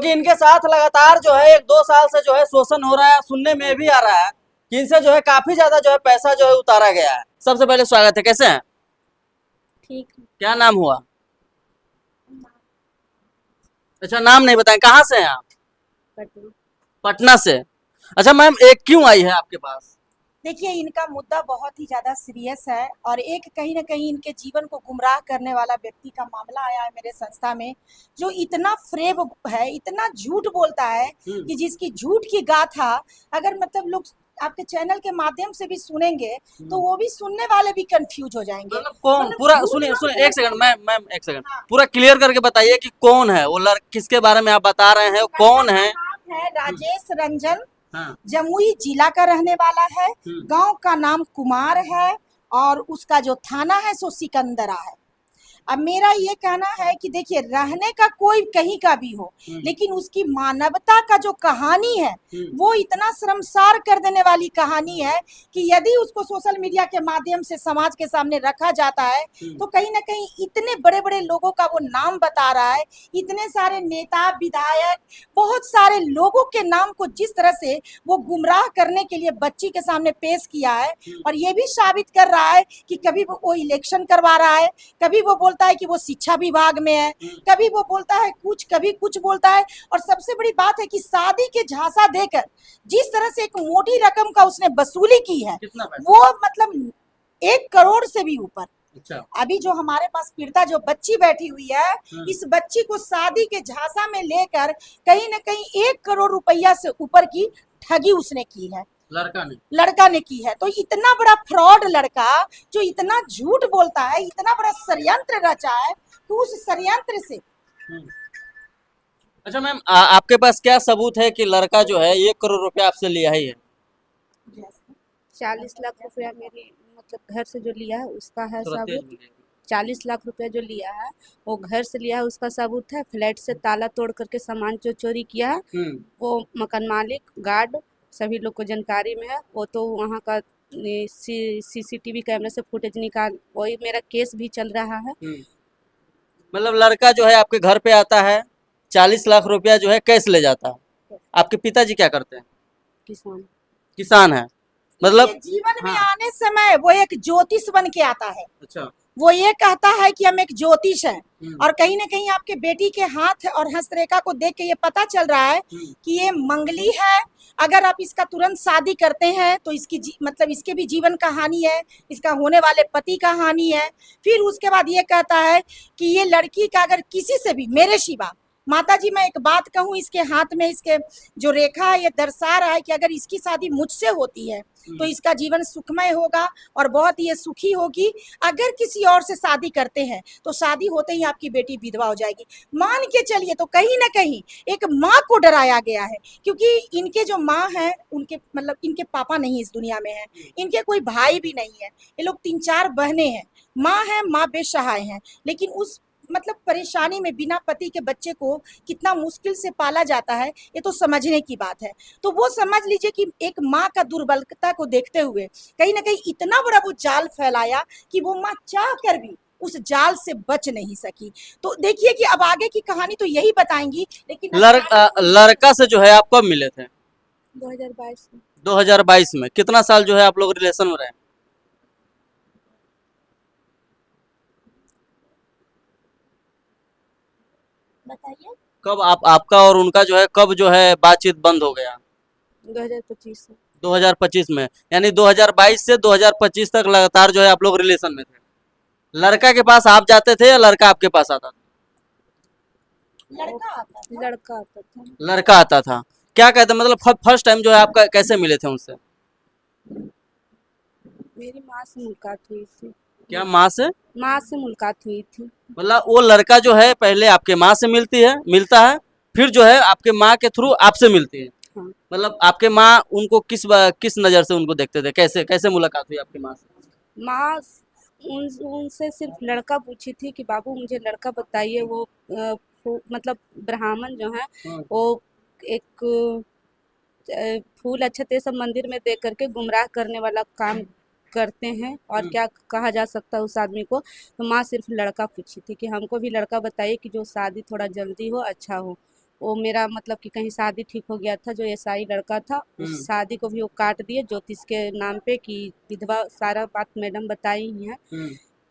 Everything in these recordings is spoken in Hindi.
कि इनके साथ लगातार जो है 1-2 साल से जो है शोषण हो रहा है। सुनने में भी आ रहा है कि इनसे जो है काफी ज्यादा जो है पैसा जो है उतारा गया है। सबसे पहले स्वागत है, कैसे हैं? ठीक है। क्या नाम हुआ? अच्छा, नाम नहीं बताएं, कहाँ से हैं आप? पटना। पटना से। अच्छा मैम, एक क्यों आई है आपके पास? देखिए, इनका मुद्दा बहुत ही ज़्यादा सीरियस है और एक कहीं न कहीं इनके जीवन को गुमराह करने वाला व्यक्ति का मामला आया है मेरे संस्था में, जो इतना फ़रेब है, इतना झूठ बोलता है कि जिसकी झूठ की गाथा अगर मतलब लोग आपके चैनल के माध्यम से भी सुनेंगे, तो वो भी सुनने वाले भी कन्फ्यूज़ हो जाएँगे। मतलब कौन मतलब पूरा, झूठ सुनिए लोग सुनिए, एक बोलते सेकंड हैं। मैम, एक सेकंड, हाँ। पूरा क्लियर करके बताइए कि कौन है वो किसके बारे में आप बता रहे हैं, वो कौन लड़का का है? नाम है राजेश रंजन, हाँ। जमुई जिला का रहने वाला है। हम्म। गांव का नाम कुमार है और उसका जो थाना है सो सिकंदरा है। अब मेरा ये कहना है कि देखिए, रहने का कोई कहीं का भी हो, लेकिन उसकी मानवता का जो कहानी है वो इतना शर्मसार कर देने वाली कहानी है कि यदि उसको सोशल मीडिया के माध्यम से समाज के सामने रखा जाता है तो कहीं ना कहीं इतने बड़े बड़े लोगों का वो नाम बता रहा है, इतने सारे नेता विधायक, बहुत सारे लोगों के नाम को जिस तरह से वो गुमराह करने के लिए बच्ची के सामने पेश किया है, और ये भी साबित कर रहा है कि कभी वो इलेक्शन करवा रहा है, कभी वो बोलता है कि वो शिक्षा विभाग में है, कभी वो बोलता है कुछ, कभी कुछ बोलता है। और सबसे बड़ी बात है कि शादी के झांसा देकर जिस तरह से एक मोटी रकम का उसने वसूली की है, कितना पैसा? वो मतलब 1 करोड़ से भी ऊपर। अच्छा। अभी जो हमारे पास पीड़िता जो बच्ची बैठी हुई है, इस बच्ची को शादी के झांसा में लेकर कहीं ना कहीं 1 करोड़ रुपया से ऊपर की ठगी उसने की है, लड़का ने की है। तो इतना बड़ा फ्रॉड लड़का जो इतना झूठ बोलता है, इतना बड़ा षड्यंत्र रचा है, तो उस षड्यंत्र से अच्छा मैम, आपके पास क्या सबूत है कि लड़का जो है 1 करोड़ रुपया आपसे लिया ही है? 40 लाख रुपया मेरी मतलब घर से जो लिया है उसका है थोड़ा तेज सबूत। बोलिए। 40 लाख रुपया जो लिया है वो घर से लिया है, उसका सबूत है। फ्लैट से ताला तोड़ करके सामान जो चोरी किया है वो मकान मालिक, गार्ड, सभी लोग को जानकारी में है। वो तो वहाँ का सीसीटीवी कैमरे से फुटेज निकाल, वही मेरा केस भी चल रहा है। मतलब लड़का जो है आपके घर पे आता है, 40 लाख रुपया जो है कैश ले जाता है। आपके पिताजी क्या करते हैं? किसान। किसान है। मतलब जीवन में हाँ। आने समय वो एक ज्योतिष बन के आता है। अच्छा। वो ये कहता है कि हम एक ज्योतिष हैं, और कहीं ना कहीं आपके बेटी के हाथ और हस्तरेखा को देख के ये पता चल रहा है कि ये मंगली है। अगर आप इसका तुरंत शादी करते हैं तो इसकी मतलब इसके भी जीवन का हानि है, इसका होने वाले पति का हानि है। फिर उसके बाद ये कहता है कि ये लड़की का अगर किसी से भी मेरे सिवा, माता जी मैं एक बात कहूँ, इसके हाथ में इसके जो रेखा है ये दर्शा रहा है कि अगर इसकी शादी मुझसे होती है तो इसका जीवन सुखमय होगा और बहुत ही ये सुखी होगी। अगर किसी और से शादी करते हैं तो शादी होते ही आपकी बेटी विधवा हो जाएगी। मान के चलिए, तो कहीं ना कहीं एक माँ को डराया गया है, क्योंकि इनके जो माँ है उनके मतलब इनके पापा नहीं इस दुनिया में है, इनके कोई भाई भी नहीं है, ये लोग 3-4 बहनें हैं। माँ है, माँ बेसहाय है, लेकिन उस मतलब परेशानी में बिना पति के बच्चे को कितना मुश्किल से पाला जाता है, ये तो समझने की बात है। तो वो समझ लीजिए कि एक माँ का दुर्बलता को देखते हुए कहीं ना कहीं इतना बड़ा वो जाल फैलाया कि वो माँ चाह कर भी उस जाल से बच नहीं सकी। तो देखिए कि अब आगे की कहानी तो यही बताएंगी, लेकिन लड़का से जो है आप कब मिले थे? 2022 में। 2022 में। कितना साल जो है आप लोग रिलेशन में रहे? बताइए। कब आपका और उनका जो है कब जो है बातचीत बंद हो गया? 2025 में। 2025 में। यानी 2022 से 2025 तक लगातार जो है आप लोग रिलेशन में थे। लड़का के पास आप जाते थे या लड़का आपके पास आता था? लड़का आता था। लड़का आता था। लड़का आता था। क्या कहते, मतलब फर्स्ट टाइम जो है आपका कैसे मिले थे उनसे? मेरी माँ से मुलाकात हुई थी। क्या माँ से? माँ से मुलाकात हुई थी। मतलब वो लड़का जो है पहले आपके माँ से मिलता है, फिर जो है आपके माँ के थ्रू आपसे मिलती है। हाँ। मतलब आपके माँ उनको किस नज़र से उनको देखते थे, कैसे कैसे मुलाकात हुई आपकी माँ से? माँ उनसे सिर्फ लड़का पूछी थी कि बाबू मुझे लड़का बताइए। वो मतलब ब्राह्मण जो है वो एक फूल अक्षत ये सब मंदिर में दे करके गुमराह करने वाला काम करते हैं, और क्या कहा जा सकता है उस आदमी को। तो माँ सिर्फ लड़का पूछी थी कि हमको भी लड़का बताइए कि जो शादी थोड़ा जल्दी हो, अच्छा हो। वो मेरा मतलब कि कहीं शादी ठीक हो गया था, जो एसआई लड़का था उस शादी को भी वो काट दिए ज्योतिष के नाम पे कि विधवा, सारा बात मैडम बताई ही है।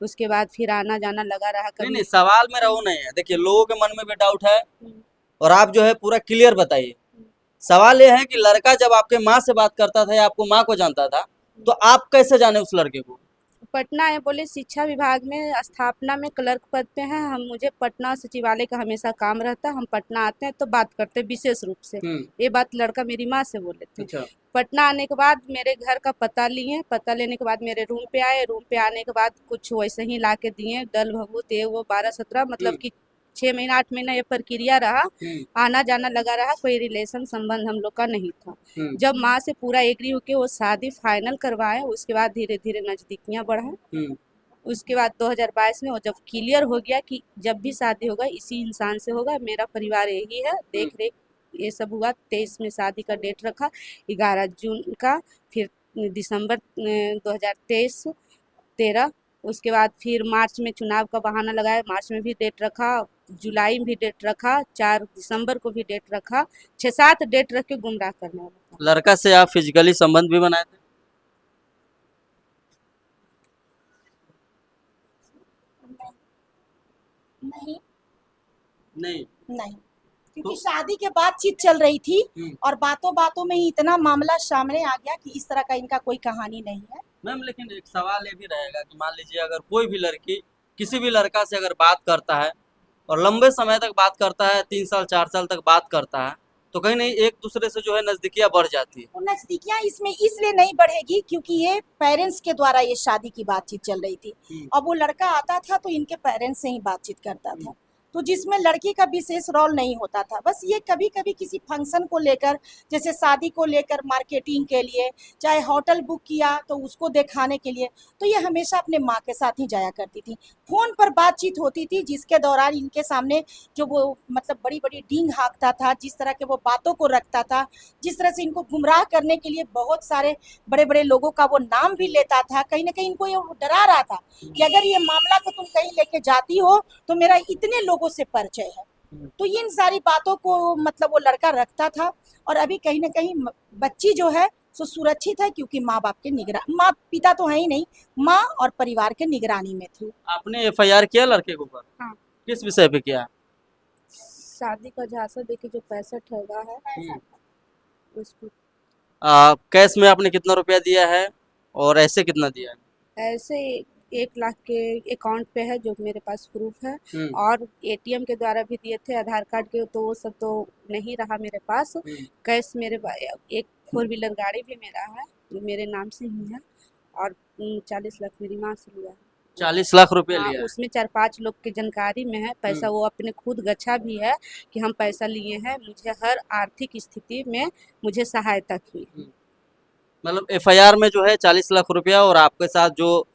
उसके बाद फिर आना जाना लगा रहा नहीं कभी। नहीं, सवाल मेरा वो नहीं है। देखिए, लोगों के मन में भी डाउट है हम्म, और आप जो है पूरा क्लियर बताइए। सवाल ये है कि लड़का जब आपके माँ से बात करता था या आपको माँ को जानता था, तो आप कैसे जाने उस लड़के को? पटना है, बोले शिक्षा विभाग में स्थापना में क्लर्क पद पे हैं हम। मुझे पटना सचिवालय का हमेशा काम रहता है, हम पटना आते हैं तो बात करते हैं विशेष रूप से। ये बात लड़का मेरी माँ से बोले थे। अच्छा। पटना आने के बाद मेरे घर का पता लिए, पता लेने के बाद मेरे रूम पे आए, रूम पे आने के बाद कुछ वैसे ही ला के दिए, दल भभूत ये वो 12-17, मतलब कि 6 महीना 8 महीना ये प्रक्रिया रहा। आना जाना लगा रहा, कोई रिलेशन संबंध हम लोग का नहीं था। जब माँ से पूरा एग्री होके वो शादी फाइनल करवाए, उसके बाद धीरे धीरे नजदीकियां बढ़ा। उसके बाद 2022 में वो जब क्लियर हो गया कि जब भी शादी होगा इसी इंसान से होगा, मेरा परिवार यही है, देख रेख ये सब हुआ। 23 में शादी का डेट रखा, 11 जून का, फिर दिसंबर 2023 13, उसके बाद फिर मार्च में चुनाव का बहाना लगाया, मार्च में भी डेट रखा, जुलाई में भी डेट रखा, 4 दिसंबर को भी डेट रखा। 6-7 डेट रख के गुमराह करने वाला था। लड़का से आप फिजिकली संबंध भी बनाए थे? नहीं नहीं। नहीं, क्योंकि शादी के बातचीत चल रही थी और बातों बातों में ही इतना मामला सामने आ गया कि इस तरह का इनका कोई कहानी नहीं है। मैम, लेकिन एक सवाल ये भी रहेगा कि मान लीजिए अगर कोई भी लड़की किसी भी लड़का से अगर बात करता है और लंबे समय तक बात करता है, 3 साल 4 साल तक बात करता है, तो कहीं नहीं एक दूसरे से जो है नजदीकियां बढ़ जाती है। और नजदीकियां इसमें इसलिए नहीं बढ़ेगी क्योंकि ये पेरेंट्स के द्वारा ये शादी की बातचीत चल रही थी। अब वो लड़का आता था तो इनके पेरेंट्स से ही बातचीत करता था, तो जिसमें लड़की का विशेष रोल नहीं होता था। बस ये कभी कभी किसी फंक्शन को लेकर, जैसे शादी को लेकर मार्केटिंग के लिए, चाहे होटल बुक किया तो उसको दिखाने के लिए, तो ये हमेशा अपने माँ के साथ ही जाया करती थी। फ़ोन पर बातचीत होती थी जिसके दौरान इनके सामने जो वो मतलब बड़ी बड़ी डींग हाँकता था, जिस तरह के वो बातों को रखता था, जिस तरह से इनको गुमराह करने के लिए बहुत सारे बड़े बड़े लोगों का वो नाम भी लेता था। कहीं ना कहीं इनको ये डरा रहा था कि अगर ये मामला को तुम कहीं लेके जाती हो तो मेरा इतने लोगों से परिचय है। तो इन सारी बातों को मतलब वो लड़का रखता था। और अभी कहीं ना कहीं बच्ची जो है सो सुरक्षित है क्योंकि माँ बाप के माँ पिता तो है ही नहीं, माँ और परिवार के निगरानी में थी। आपने एफआईआर किया लड़के के ऊपर? हाँ। किस विषय पे किया? शादी का झांसा देके जो पैसा ठगा है उसको। कैश में आपने कितना रुपया दिया है और ऐसे कितना दिया है? ऐसे 1 लाख के अकाउंट पे है जो मेरे पास प्रूफ है, और एटीएम के द्वारा भी दिए थे, आधार कार्ड के, तो वो सब तो नहीं रहा मेरे पास। कैश मेरे एक 4 व्हीलर गाड़ी भी मेरा है जो मेरे नाम से ही है, और 40 लाख मेरी माँ से लिया है। 40 लाख रुपया हाँ, लिया है? उसमें 4-5 लोग की जानकारी में है पैसा, वो अपने खुद गच्छा भी है कि हम पैसा लिए हैं, मुझे हर आर्थिक स्थिति में मुझे सहायता की। मतलब एफआईआर में जो है 40 लाख रुपया और आपके साथ जो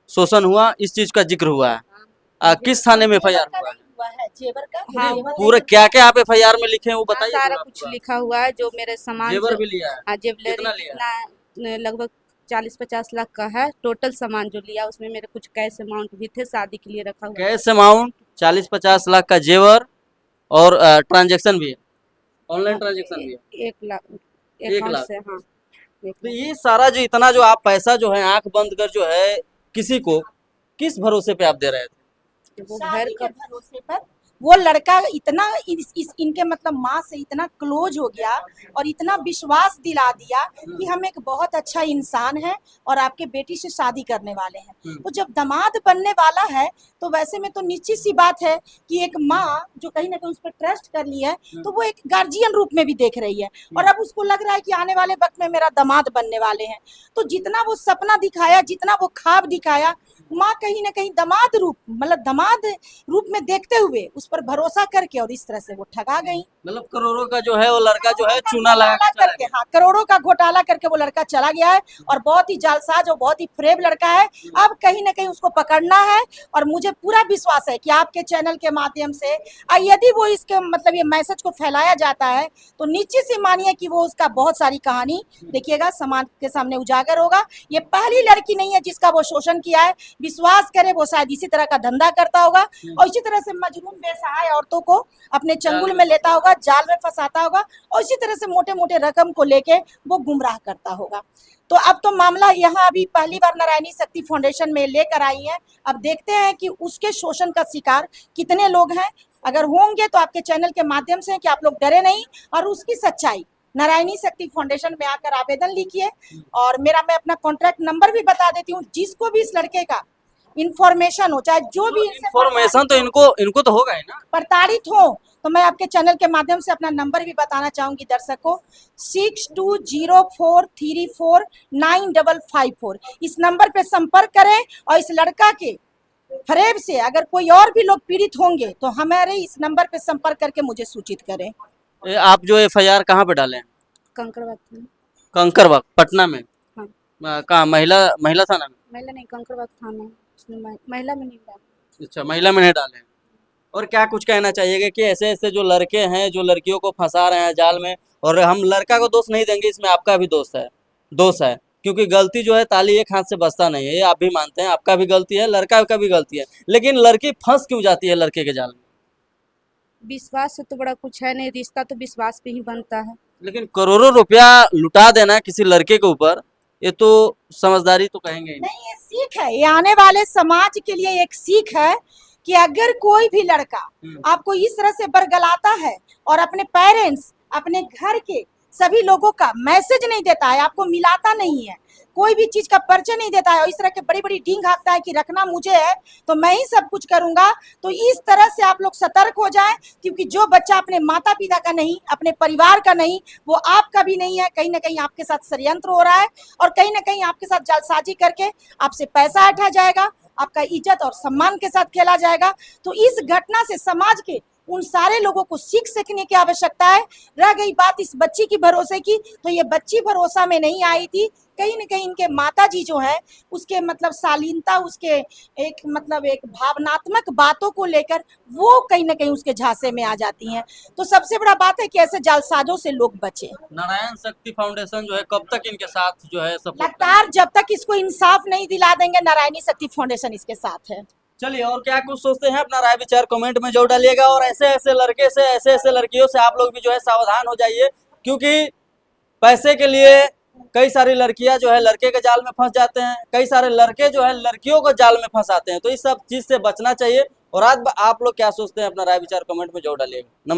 शोषण हुआ इस चीज का जिक्र हुआ है। किस थाने में एफआईआर हुआ है? जेवर का हाँ, पूरा क्या क्या आप एफआईआर में लिखे हैं वो बताइए। सारा थोड़ा कुछ पूरा। लिखा हुआ है, जो मेरे सामान जेवर भी लिया है? हाँ, ज्वेलरी कितना लिया? कितना लगभग 40-50 लाख का है टोटल सामान जो लिया। उसमें मेरे कुछ कैश अमाउंट भी थे शादी के लिए रखा हुआ। कैश अमाउंट 40-50 लाख का जेवर और ट्रांजैक्शन भी है, ऑनलाइन ट्रांजैक्शन भी है 1 लाख 1 अकाउंट लाख। से। हाँ, 1 तो लाख। ये सारा जो इतना जो आप पैसा जो है आंख बंद कर जो है किसी को किस भरोसे पे आप दे रहे थे? वो शादी घर के का भरोसे पर वो लड़का इतना इनके मतलब माँ से इतना क्लोज हो गया और इतना विश्वास दिला दिया कि हम एक बहुत अच्छा इंसान है और आपके बेटी से शादी करने वाले हैं। तो जब दामाद बनने वाला है तो वैसे में तो निश्चित सी बात है कि एक माँ जो कहीं ना कहीं उस पर ट्रस्ट कर ली है तो वो एक गार्जियन रूप में भी देख रही है, और अब उसको लग रहा है कि आने वाले वक्त में मेरा दामाद बनने वाले हैं। तो जितना वो सपना दिखाया, जितना वो ख्वाब दिखाया, माँ कहीं ना कहीं दामाद रूप में देखते हुए उस पर भरोसा करके और इस तरह से वो ठगा गई। मतलब करोड़ों का जो है वो लड़का जो है चूना लगा के चला करके, हाँ, करोड़ों का घोटाला करके वो लड़का चला गया है और बहुत ही जालसाज और बहुत ही फरेब लड़का है। अब कहीं ना कहीं उसको पकड़ना है और मुझे पूरा विश्वास है कि आपके चैनल के माध्यम से यदि वो इसके मतलब ये मैसेज को फैलाया जाता है तो निश्चित से मानिए कि वो उसका बहुत सारी कहानी देखिएगा समाज के सामने उजागर होगा। ये पहली लड़की नहीं है जिसका वो शोषण किया है, विश्वास करे वो शायद इसी तरह का धंधा करता होगा और इसी तरह से मजलूम बेसहाय औरतों को अपने चंगुल में लेता होगा, जाल में फंसाता होगा और इसी तरह से मोटे मोटे रकम को लेके वो गुमराह करता होगा। तो अब तो मामला यहाँ अभी पहली बार नारायणी शक्ति फाउंडेशन में लेकर आई है। अब देखते हैं कि उसके शोषण का शिकार कितने लोग हैं। अगर होंगे तो आपके चैनल के माध्यम से कि आप लोग डरे नहीं और उसकी सच्चाई नारायणी शक्ति फाउंडेशन में आकर आवेदन लिखिए। और मैं अपना कॉन्ट्रैक्ट नंबर भी बता देती हूँ, जिसको भी इस लड़के का इंफॉर्मेशन हो, चाहे जो भी इंफॉर्मेशन तो इनको तो होगा ही ना, प्रताड़ित हो, तो मैं आपके चैनल के माध्यम से अपना नंबर भी बताना चाहूंगी दर्शक को, 6204349554। इस नंबर पे संपर्क करें और इस लड़का के फरेब से अगर कोई और भी लोग पीड़ित होंगे तो हमारे इस नंबर पे संपर्क करके मुझे सूचित करें। आप जो FIR कहाँ पे डाले हैं? कंकड़बाग थाना। कंकरबाग पटना में? हाँ। कहाँ, महिला थाना में? महिला नहीं, कंकड़बाग थाना, उसमें महिला में नहीं डाला। अच्छा, महिला में नहीं डाले हैं। और क्या कुछ कहना चाहिएगा कि ऐसे ऐसे जो लड़के हैं जो लड़कियों को फंसा रहे हैं जाल में, और हम लड़का को दोष नहीं देंगे, इसमें आपका भी दोष है, क्योंकि गलती जो है ताली एक हाथ से बजता नहीं है, ये आप भी मानते हैं, आपका भी गलती है, लड़का का भी गलती है, लेकिन लड़की फंस क्यों जाती है लड़के के जाल में? विश्वास से तो बड़ा कुछ है नहीं, रिश्ता तो विश्वास पे ही बनता है। लेकिन करोड़ों रुपया लुटा देना किसी लड़के के ऊपर, ये तो समझदारी तो कहेंगे ही नहीं, ये सीख है, ये आने वाले समाज के लिए एक सीख है कि अगर कोई भी लड़का आपको इस तरह से बरगलाता है और अपने पेरेंट्स, अपने घर के सभी लोगों का मैसेज नहीं देता है, आपको मिलाता नहीं है, कोई भी चीज का परिचय नहीं देता है और इस तरह के बड़ी बड़ी ढींग हाँकता है कि रखना मुझे है तो मैं ही सब कुछ करूंगा, तो इस तरह से आप लोग सतर्क हो जाएं, क्योंकि जो बच्चा अपने माता पिता का नहीं, अपने परिवार का नहीं, वो आपका भी नहीं है। कहीं ना कहीं आपके साथ षड्यंत्र हो रहा है और कहीं ना कहीं आपके साथ जालसाजी करके आपसे पैसा हटा जाएगा, आपका इज्जत और सम्मान के साथ खेला जाएगा। तो इस घटना से समाज के उन सारे लोगों को सीख सीखने की आवश्यकता है। रह गई बात इस बच्ची की भरोसे की, तो ये बच्ची भरोसा में नहीं आई थी, कहीं न कहीं इनके माताजी जो है उसके मतलब शालीनता, उसके एक मतलब एक भावनात्मक बातों को लेकर वो कहीं न कहीं उसके झांसे में आ जाती हैं। तो सबसे बड़ा बात है कि ऐसे जालसाजों से लोग बचे। नारायण शक्ति फाउंडेशन जो है कब तक इनके साथ जो है सपोर्ट लगातार जब तक इसको इंसाफ नहीं दिला देंगे, नारायणी शक्ति फाउंडेशन इसके साथ है। चलिए, और क्या कुछ सोचते हैं अपना राय विचार कमेंट में जरूर डालिएगा। और ऐसे ऐसे लड़के से, ऐसे ऐसे लड़कियों से आप लोग भी जो है सावधान हो जाइए, क्योंकि पैसे के लिए कई सारी लड़कियां जो है लड़के के जाल में फंस जाते हैं, कई सारे लड़के जो है लड़कियों को जाल में फंसाते हैं। तो इस सब चीज से बचना चाहिए। और आज आप लोग क्या सोचते हैं अपना राय विचार कमेंट में जरूर डालिएगा। नमस्कार।